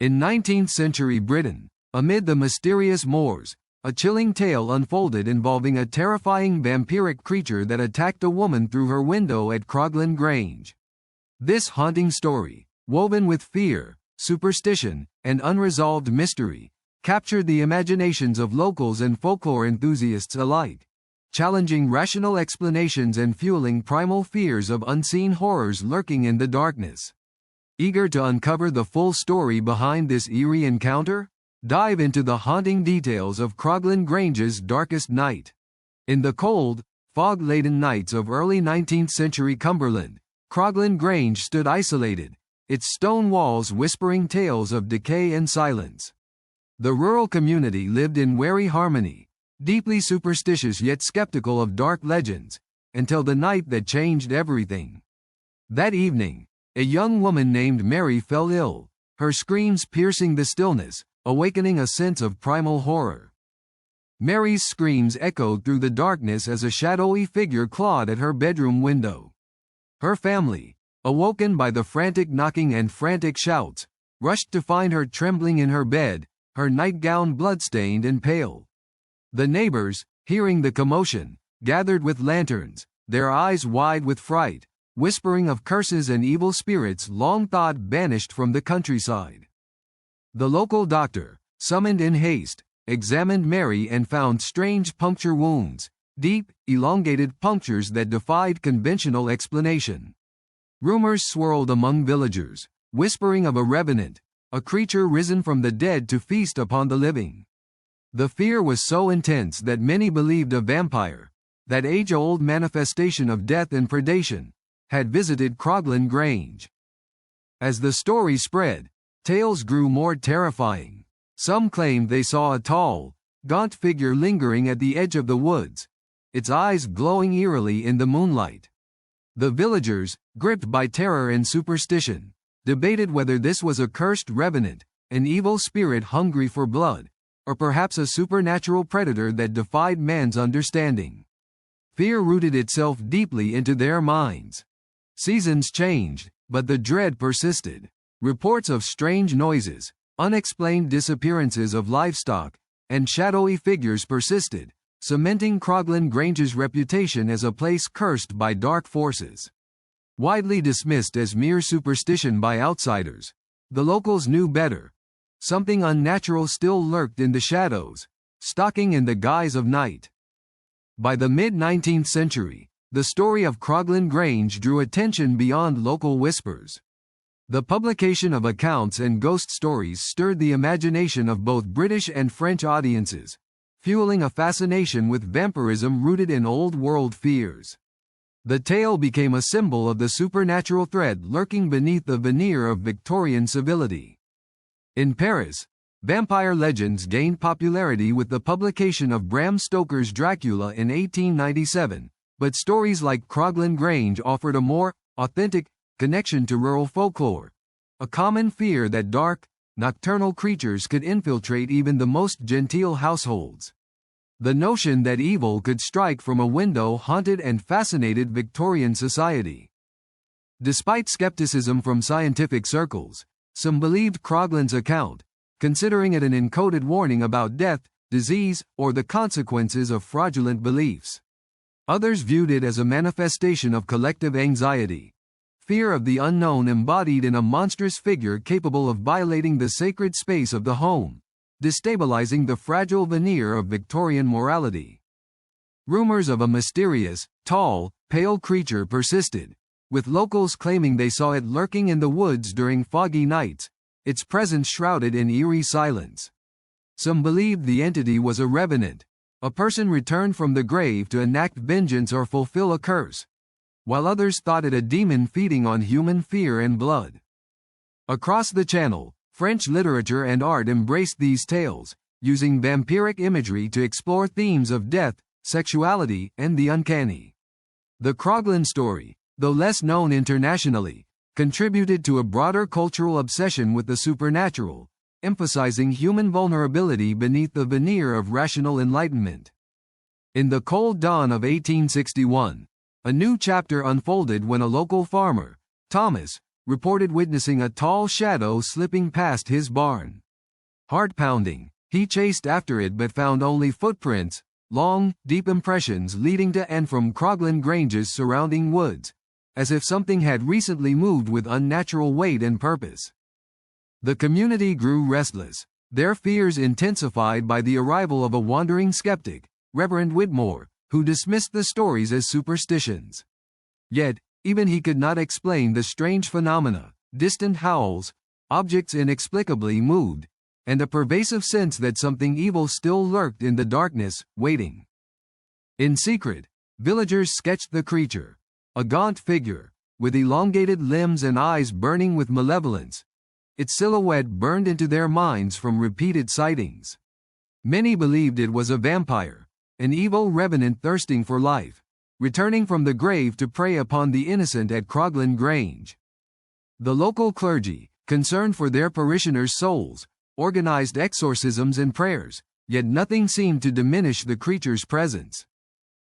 In 19th-century Britain, amid the mysterious moors, a chilling tale unfolded involving a terrifying vampiric creature that attacked a woman through her window at Croglin Grange. This haunting story, woven with fear, superstition, and unresolved mystery, captured the imaginations of locals and folklore enthusiasts alike, challenging rational explanations and fueling primal fears of unseen horrors lurking in the darkness. Eager to uncover the full story behind this eerie encounter? Dive into the haunting details of Croglin Grange's darkest night. In the cold, fog-laden nights of early 19th-century Cumberland, Croglin Grange stood isolated, its stone walls whispering tales of decay and silence. The rural community lived in wary harmony, deeply superstitious yet skeptical of dark legends, until the night that changed everything. That evening, a young woman named Mary fell ill, her screams piercing the stillness, awakening a sense of primal horror. Mary's screams echoed through the darkness as a shadowy figure clawed at her bedroom window. Her family, awoken by the frantic knocking and frantic shouts, rushed to find her trembling in her bed, her nightgown bloodstained and pale. The neighbors, hearing the commotion, gathered with lanterns, their eyes wide with fright, whispering of curses and evil spirits long thought banished from the countryside. The local doctor, summoned in haste, examined Mary and found strange puncture wounds, deep, elongated punctures that defied conventional explanation. Rumors swirled among villagers, whispering of a revenant, a creature risen from the dead to feast upon the living. The fear was so intense that many believed a vampire, that age-old manifestation of death and predation, had visited Croglin Grange. As the story spread, tales grew more terrifying. Some claimed they saw a tall, gaunt figure lingering at the edge of the woods, its eyes glowing eerily in the moonlight. The villagers, gripped by terror and superstition, debated whether this was a cursed revenant, an evil spirit hungry for blood, or perhaps a supernatural predator that defied man's understanding. Fear rooted itself deeply into their minds. Seasons changed, but the dread persisted. Reports of strange noises, unexplained disappearances of livestock, and shadowy figures persisted, cementing Croglin Grange's reputation as a place cursed by dark forces. Widely dismissed as mere superstition by outsiders, the locals knew better. Something unnatural still lurked in the shadows, stalking in the guise of night. By the mid-19th century, the story of Croglin Grange drew attention beyond local whispers. The publication of accounts and ghost stories stirred the imagination of both British and French audiences, fueling a fascination with vampirism rooted in old-world fears. The tale became a symbol of the supernatural threat lurking beneath the veneer of Victorian civility. In Paris, vampire legends gained popularity with the publication of Bram Stoker's Dracula in 1897, but stories like Croglin Grange offered a more authentic connection to rural folklore, a common fear that dark, nocturnal creatures could infiltrate even the most genteel households. The notion that evil could strike from a window haunted and fascinated Victorian society. Despite skepticism from scientific circles, some believed Croglin's account, considering it an encoded warning about death, disease, or the consequences of fraudulent beliefs. Others viewed it as a manifestation of collective anxiety, fear of the unknown embodied in a monstrous figure capable of violating the sacred space of the home, destabilizing the fragile veneer of Victorian morality. Rumors of a mysterious, tall, pale creature persisted, with locals claiming they saw it lurking in the woods during foggy nights, its presence shrouded in eerie silence. Some believed the entity was a revenant, a person returned from the grave to enact vengeance or fulfill a curse, while others thought it a demon feeding on human fear and blood. Across the Channel, French literature and art embraced these tales, using vampiric imagery to explore themes of death, sexuality, and the uncanny. The Croglin story, though less known internationally, contributed to a broader cultural obsession with the supernatural, emphasizing human vulnerability beneath the veneer of rational enlightenment. In the cold dawn of 1861, a new chapter unfolded when a local farmer, Thomas, reported witnessing a tall shadow slipping past his barn. Heart-pounding, he chased after it but found only footprints, long, deep impressions leading to and from Croglin Grange's surrounding woods, as if something had recently moved with unnatural weight and purpose. The community grew restless, their fears intensified by the arrival of a wandering skeptic, Reverend Whitmore, who dismissed the stories as superstitions. Yet, even he could not explain the strange phenomena, distant howls, objects inexplicably moved, and a pervasive sense that something evil still lurked in the darkness, waiting. In secret, villagers sketched the creature, a gaunt figure, with elongated limbs and eyes burning with malevolence. Its silhouette burned into their minds from repeated sightings. Many believed it was a vampire, an evil revenant thirsting for life, returning from the grave to prey upon the innocent at Croglin Grange. The local clergy, concerned for their parishioners' souls, organized exorcisms and prayers, yet nothing seemed to diminish the creature's presence.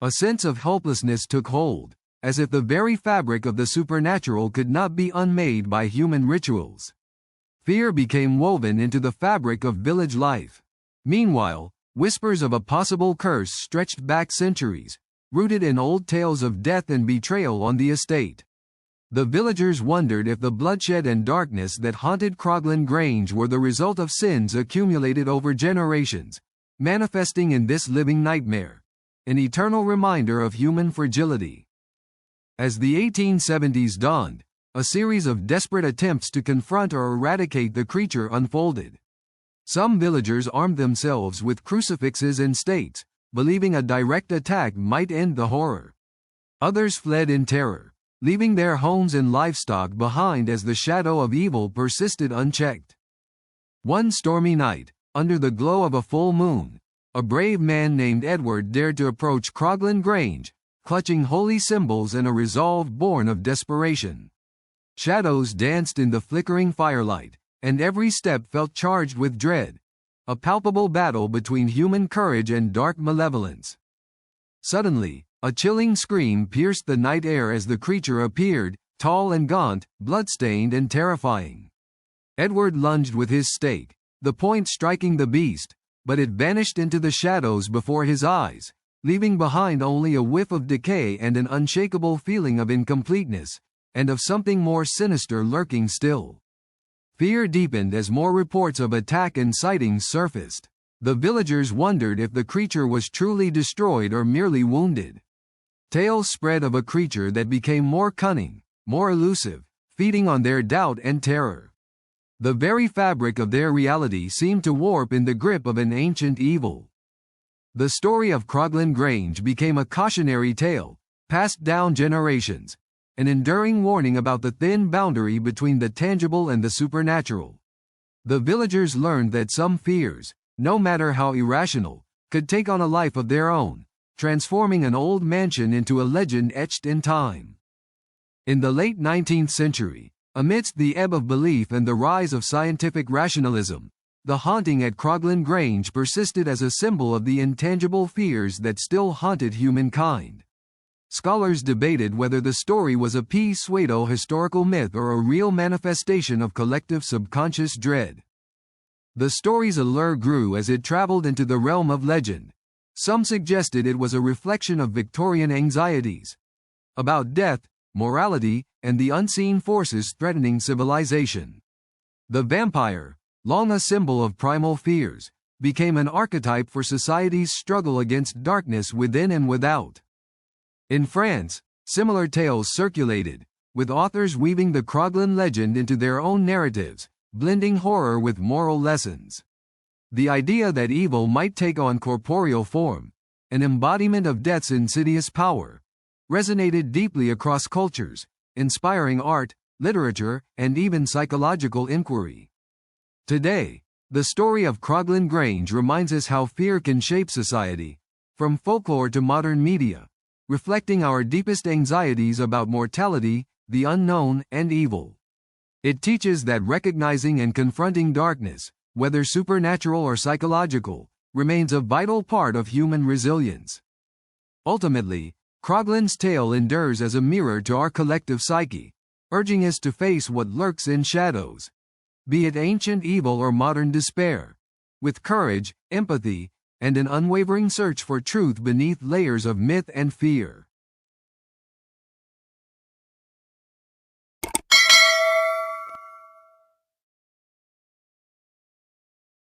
A sense of helplessness took hold, as if the very fabric of the supernatural could not be unmade by human rituals. Fear became woven into the fabric of village life. Meanwhile, whispers of a possible curse stretched back centuries, rooted in old tales of death and betrayal on the estate. The villagers wondered if the bloodshed and darkness that haunted Croglin Grange were the result of sins accumulated over generations, manifesting in this living nightmare, an eternal reminder of human fragility. As the 1870s dawned, a series of desperate attempts to confront or eradicate the creature unfolded. Some villagers armed themselves with crucifixes and stakes, believing a direct attack might end the horror. Others fled in terror, leaving their homes and livestock behind as the shadow of evil persisted unchecked. One stormy night, under the glow of a full moon, a brave man named Edward dared to approach Croglin Grange, clutching holy symbols and a resolve born of desperation. Shadows danced in the flickering firelight, and every step felt charged with dread, a palpable battle between human courage and dark malevolence. Suddenly, a chilling scream pierced the night air as the creature appeared, tall and gaunt, blood-stained and terrifying. Edward lunged with his stake, the point striking the beast, but it vanished into the shadows before his eyes, leaving behind only a whiff of decay and an unshakable feeling of incompleteness, and of something more sinister lurking still. Fear deepened as more reports of attack and sightings surfaced. The villagers wondered if the creature was truly destroyed or merely wounded. Tales spread of a creature that became more cunning, more elusive, feeding on their doubt and terror. The very fabric of their reality seemed to warp in the grip of an ancient evil. The story of Croglin Grange became a cautionary tale, passed down generations, an enduring warning about the thin boundary between the tangible and the supernatural. The villagers learned that some fears, no matter how irrational, could take on a life of their own, transforming an old mansion into a legend etched in time. In the late 19th century, amidst the ebb of belief and the rise of scientific rationalism, the haunting at Croglin Grange persisted as a symbol of the intangible fears that still haunted humankind. Scholars debated whether the story was a pseudo-historical myth or a real manifestation of collective subconscious dread. The story's allure grew as it traveled into the realm of legend. Some suggested it was a reflection of Victorian anxieties about death, morality, and the unseen forces threatening civilization. The vampire, long a symbol of primal fears, became an archetype for society's struggle against darkness within and without. In France, similar tales circulated, with authors weaving the Croglin legend into their own narratives, blending horror with moral lessons. The idea that evil might take on corporeal form, an embodiment of death's insidious power, resonated deeply across cultures, inspiring art, literature, and even psychological inquiry. Today, the story of Croglin Grange reminds us how fear can shape society, from folklore to modern media, reflecting our deepest anxieties about mortality, the unknown, and evil. It teaches that recognizing and confronting darkness, whether supernatural or psychological, remains a vital part of human resilience. Ultimately, Croglin's tale endures as a mirror to our collective psyche, urging us to face what lurks in shadows, be it ancient evil or modern despair, with courage, empathy, and an unwavering search for truth beneath layers of myth and fear.